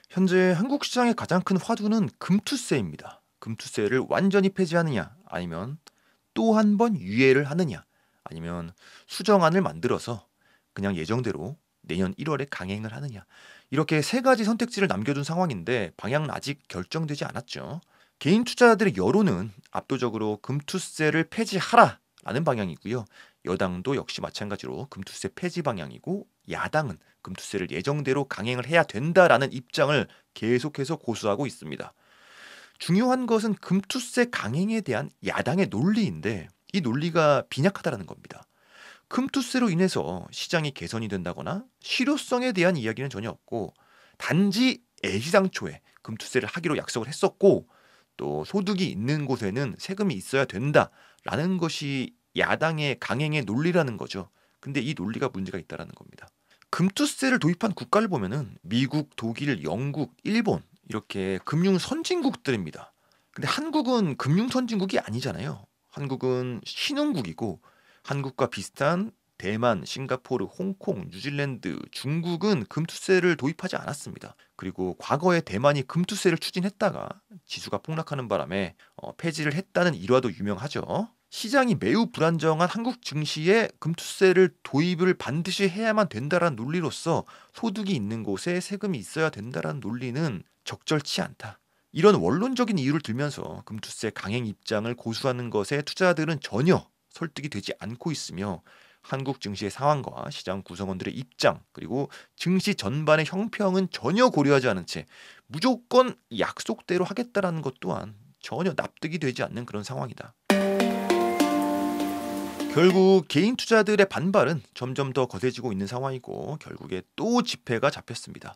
현재 한국 시장의 가장 큰 화두는 금투세입니다. 금투세를 완전히 폐지하느냐, 아니면 또 한 번 유예를 하느냐, 아니면 수정안을 만들어서 그냥 예정대로 내년 1월에 강행을 하느냐. 이렇게 세 가지 선택지를 남겨둔 상황인데 방향은 아직 결정되지 않았죠. 개인 투자자들의 여론은 압도적으로 금투세를 폐지하라라는 방향이고요. 여당도 역시 마찬가지로 금투세 폐지 방향이고, 야당은 금투세를 예정대로 강행을 해야 된다라는 입장을 계속해서 고수하고 있습니다. 중요한 것은 금투세 강행에 대한 야당의 논리인데, 이 논리가 빈약하다는 겁니다. 금투세로 인해서 시장이 개선이 된다거나 실효성에 대한 이야기는 전혀 없고, 단지 애시당초에 금투세를 하기로 약속을 했었고, 또 소득이 있는 곳에는 세금이 있어야 된다라는 것이 야당의 강행의 논리라는 거죠. 근데 이 논리가 문제가 있다는 겁니다. 금투세를 도입한 국가를 보면은 미국, 독일, 영국, 일본, 이렇게 금융 선진국들입니다. 근데 한국은 금융 선진국이 아니잖아요. 한국은 신흥국이고, 한국과 비슷한 대만, 싱가포르, 홍콩, 뉴질랜드, 중국은 금투세를 도입하지 않았습니다. 그리고 과거에 대만이 금투세를 추진했다가 지수가 폭락하는 바람에 폐지를 했다는 일화도 유명하죠. 시장이 매우 불안정한 한국 증시에 금투세를 도입을 반드시 해야만 된다라는 논리로서 소득이 있는 곳에 세금이 있어야 된다라는 논리는 적절치 않다. 이런 원론적인 이유를 들면서 금투세 강행 입장을 고수하는 것에 투자자들은 전혀 설득이 되지 않고 있으며, 한국 증시의 상황과 시장 구성원들의 입장, 그리고 증시 전반의 형평은 전혀 고려하지 않은 채 무조건 약속대로 하겠다라는 것 또한 전혀 납득이 되지 않는 그런 상황이다. 결국 개인 투자들의 반발은 점점 더 거세지고 있는 상황이고, 결국에 또 집회가 잡혔습니다.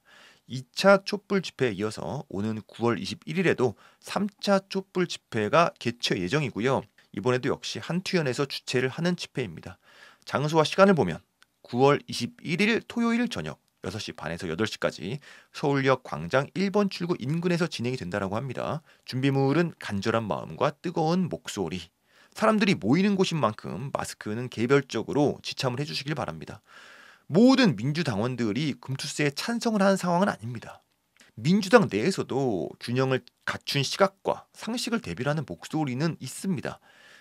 2차 촛불 집회에 이어서 오는 9월 21일에도 3차 촛불 집회가 개최 예정이고요. 이번에도 역시 한투현에서 주최를 하는 집회입니다. 장소와 시간을 보면 9월 21일 토요일 저녁 6시 반에서 8시까지 서울역 광장 1번 출구 인근에서 진행이 된다고 합니다. 준비물은 간절한 마음과 뜨거운 목소리. 사람들이 모이는 곳인 만큼 마스크는 개별적으로 지참을 해주시길 바랍니다. 모든 민주당원들이 금투세에 찬성을 하는 상황은 아닙니다. 민주당 내에서도 균형을 갖춘 시각과 상식을 대변하는 목소리는 있습니다.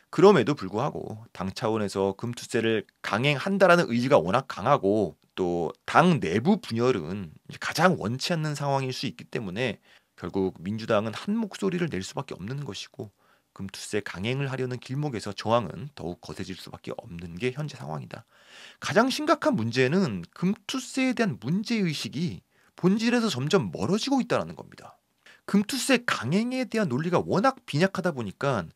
그럼에도 불구하고 당 차원에서 금투세를 강행한다라는 의지가 워낙 강하고, 또 당 내부 분열은 가장 원치 않는 상황일 수 있기 때문에 결국 민주당은 한 목소리를 낼 수밖에 없는 것이고, 금투세 강행을 하려는 길목에서 저항은 더욱 거세질 수밖에 없는 게 현재 상황이다. 가장 심각한 문제는 금투세에 대한 문제의식이 본질에서 점점 멀어지고 있다는 겁니다. 금투세 강행에 대한 논리가 워낙 빈약하다 보니까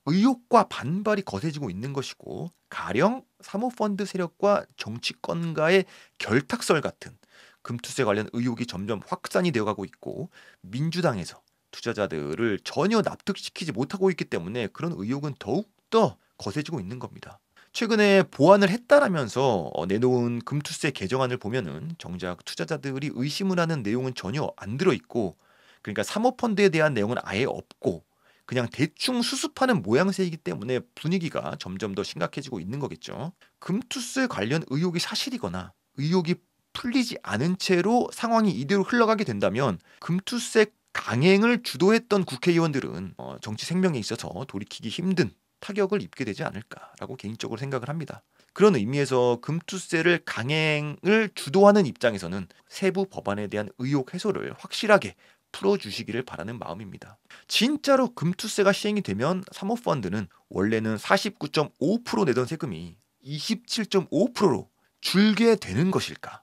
의혹과 반발이 거세지고 있는 것이고, 가령 사모펀드 세력과 정치권과의 결탁설 같은 금투세 관련 의혹이 점점 확산이 되어가고 있고, 민주당에서 투자자들을 전혀 납득시키지 못하고 있기 때문에 그런 의혹은 더욱더 거세지고 있는 겁니다. 최근에 보완을 했다라면서 내놓은 금투세 개정안을 보면은 정작 투자자들이 의심을 하는 내용은 전혀 안 들어있고, 그러니까 사모펀드에 대한 내용은 아예 없고 그냥 대충 수습하는 모양새이기 때문에 분위기가 점점 더 심각해지고 있는 거겠죠. 금투세 관련 의혹이 사실이거나 의혹이 풀리지 않은 채로 상황이 이대로 흘러가게 된다면 금투세 강행을 주도했던 국회의원들은 정치 생명에 있어서 돌이키기 힘든 타격을 입게 되지 않을까라고 개인적으로 생각을 합니다. 그런 의미에서 금투세를 강행을 주도하는 입장에서는 세부 법안에 대한 의혹 해소를 확실하게 풀어주시기를 바라는 마음입니다. 진짜로 금투세가 시행이 되면 사모펀드는 원래는 49.5% 내던 세금이 27.5%로 줄게 되는 것일까?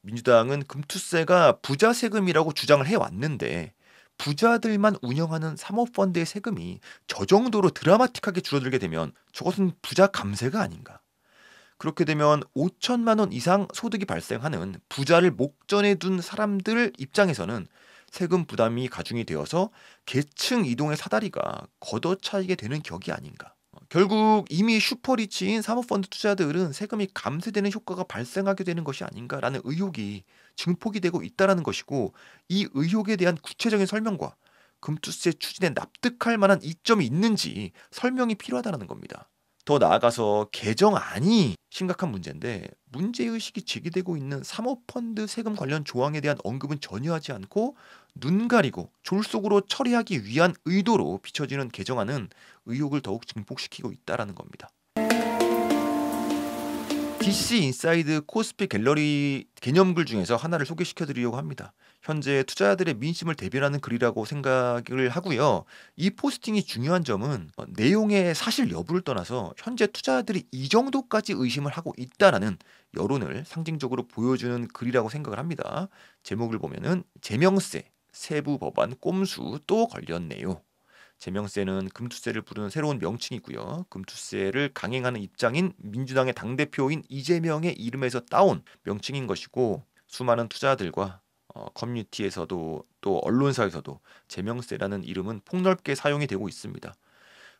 민주당은 금투세가 부자 세금이라고 주장을 해왔는데, 부자들만 운영하는 사모펀드의 세금이 저 정도로 드라마틱하게 줄어들게 되면 저것은 부자 감세가 아닌가? 그렇게 되면 5천만 원 이상 소득이 발생하는 부자를 목전에 둔 사람들 입장에서는 세금 부담이 가중이 되어서 계층 이동의 사다리가 걷어차이게 되는 격이 아닌가. 결국 이미 슈퍼리치인 사모펀드 투자들은 세금이 감세되는 효과가 발생하게 되는 것이 아닌가라는 의혹이 증폭이 되고 있다는 것이고, 이 의혹에 대한 구체적인 설명과 금투세 추진에 납득할 만한 이점이 있는지 설명이 필요하다는 겁니다. 더 나아가서 개정안이 심각한 문제인데 문제의식이 제기되고 있는 사모펀드 세금 관련 조항에 대한 언급은 전혀 하지 않고 눈 가리고 졸속으로 처리하기 위한 의도로 비춰지는 개정안은 의혹을 더욱 증폭시키고 있다라는 겁니다. DC 인사이드 코스피 갤러리 개념글 중에서 하나를 소개시켜 드리려고 합니다. 현재 투자자들의 민심을 대변하는 글이라고 생각을 하고요. 이 포스팅이 중요한 점은 내용의 사실 여부를 떠나서 현재 투자자들이 이 정도까지 의심을 하고 있다라는 여론을 상징적으로 보여주는 글이라고 생각을 합니다. 제목을 보면은 제명세, 세부 법안 꼼수 또 걸렸네요. 제명세는 금투세를 부르는 새로운 명칭이고요. 금투세를 강행하는 입장인 민주당의 당대표인 이재명의 이름에서 따온 명칭인 것이고 수많은 투자자들과 커뮤니티에서도 또 언론사에서도 제명세라는 이름은 폭넓게 사용이 되고 있습니다.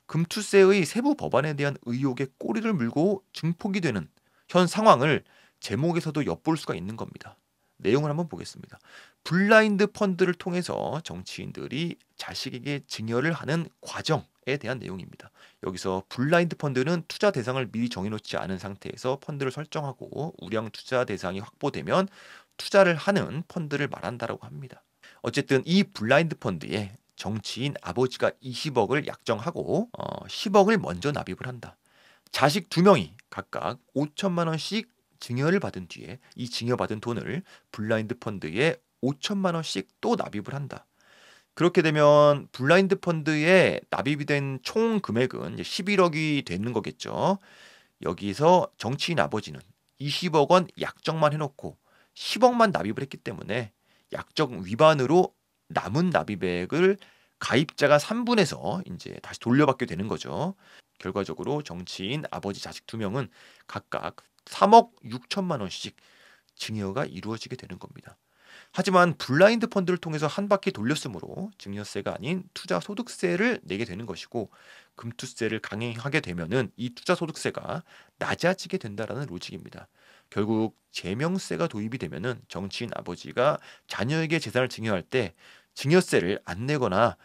금투세의 세부 법안에 대한 의혹에 꼬리를 물고 증폭이 되는 현 상황을 제목에서도 엿볼 수가 있는 겁니다. 내용을 한번 보겠습니다. 블라인드 펀드를 통해서 정치인들이 자식에게 증여를 하는 과정에 대한 내용입니다. 여기서 블라인드 펀드는 투자 대상을 미리 정해놓지 않은 상태에서 펀드를 설정하고 우량 투자 대상이 확보되면 투자를 하는 펀드를 말한다라고 합니다. 어쨌든 이 블라인드 펀드에 정치인 아버지가 20억을 약정하고 10억을 먼저 납입을 한다. 자식 2명이 각각 5천만 원씩 증여를 받은 뒤에 이 증여받은 돈을 블라인드 펀드에 5천만 원씩 또 납입을 한다. 그렇게 되면 블라인드 펀드에 납입이 된 총 금액은 이제 11억이 되는 거겠죠. 여기서 정치인 아버지는 20억 원 약정만 해놓고 10억만 납입을 했기 때문에 약정 위반으로 남은 납입액을 가입자가 3분에서 이제 다시 돌려받게 되는 거죠. 결과적으로 정치인 아버지 자식 2명은 각각 3억 6천만 원씩 증여가 이루어지게 되는 겁니다. 하지만 블라인드 펀드를 통해서 한 바퀴 돌렸으므로 증여세가 아닌 투자소득세를 내게 되는 것이고 금투세를 강행하게 되면은 이 투자소득세가 낮아지게 된다라는 로직입니다. 결국 제명세가 도입이 되면은 정치인 아버지가 자녀에게 재산을 증여할 때 증여세를 안 내거나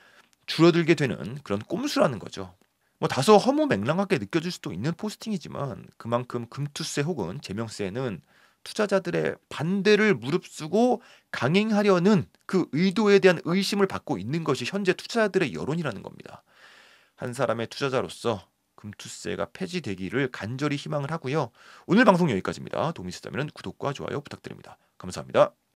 줄어들게 되는 그런 꼼수라는 거죠. 뭐 다소 허무맹랑하게 느껴질 수도 있는 포스팅이지만 그만큼 금투세 혹은 제명세는 투자자들의 반대를 무릅쓰고 강행하려는 그 의도에 대한 의심을 받고 있는 것이 현재 투자자들의 여론이라는 겁니다. 한 사람의 투자자로서 금투세가 폐지되기를 간절히 희망을 하고요. 오늘 방송 여기까지입니다. 도움이 되셨다면 구독과 좋아요 부탁드립니다. 감사합니다.